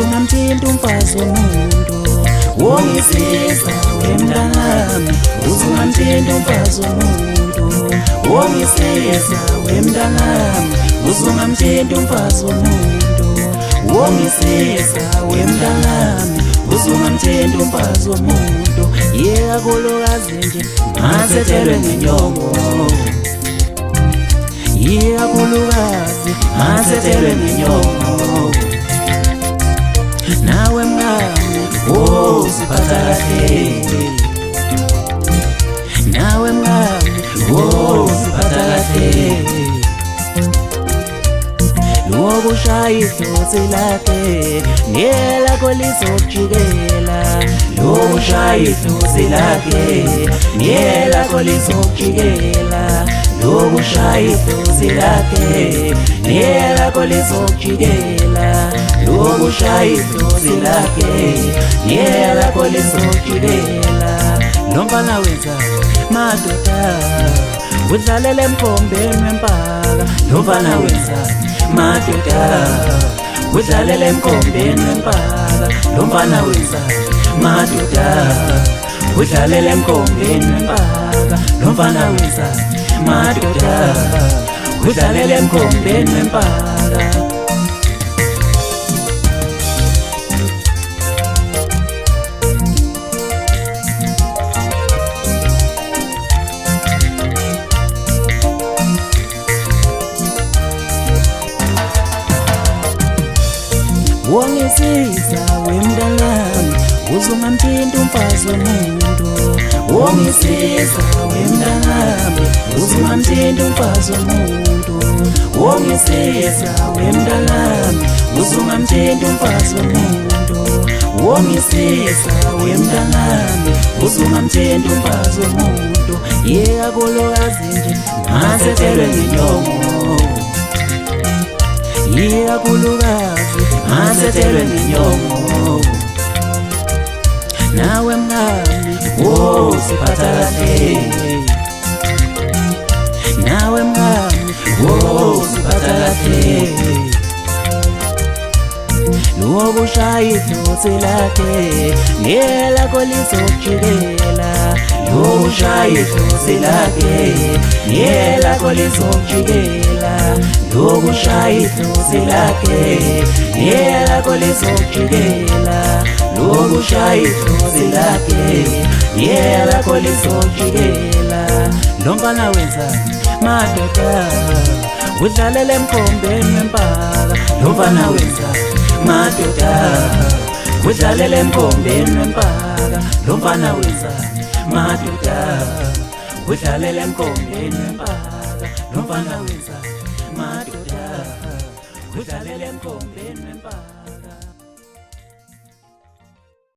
uzungamthinta umfazi womuntu. Wongisiza wemntanami, uzungamthinta umfazi womuntu. Wongisiza wemntanami, uzungamthinta umfazi womuntu. Wongisiza wemntanami, uzungamthinta umfazi womuntu. Kakhulukazi nje masethelwe ngenyongo, kakhulukazi masethelwe ngenyongo. Nawe mngani uziphatha kahle, nawe mngani uziphatha kahle. Lokushaya idlozi lakhe ngelakho lizokujikela. Lokushaya idlozi lakhe ngelakho lizokujikela. Lokushaya idlozi lakhe ngelakho lizokujikela. Lokushaya idlozi lakhe ngelakho lizokujikela. Lo mfana wenza madoda udlalele emkhombeni wempaka. Lo mfana wenza madoda udlalele emkhombeni wempaka. Lo mfana wenza madoda udlalele emkhombeni wempaka. Lo mfana wenza madoda udlalele emkhombeni wempaka. Wongisiza wemntanami, uzungamthinta umfazi womuntu. Wongisiza wemntanami, uzungamthinta umfazi womuntu. Wongisiza wemntanami, uzungamthinta umfazi womuntu. Wongisiza wemntanami, uzungamthinta umfazi womuntu. Kakhulukazi nje masethelwe ngenyongo, kakhulukazi masethelwe ngenyongo. Nawe mngani uziphatha kahle, nawe mngani uziphatha kahle. Lokushaya idlozi lakhe ngelakho lizokujikela. Lokushaya idlozi lakhe ngelakho lizokujikela. Lokushaya idlozi lakhe ngelakho lizokujikela. Lokushaya idlozi lakhe ngelakho lizokujikela. Lo mfana wenza madoda udlalele emkhombeni wempaka. Lo mfana wenza madoda udlalele emkhombeni wempaka. Lo mfana wenza madoda udlalele emkhombeni wempaka. Lo mfana wenza madoda udlalele emkhombeni wempaka.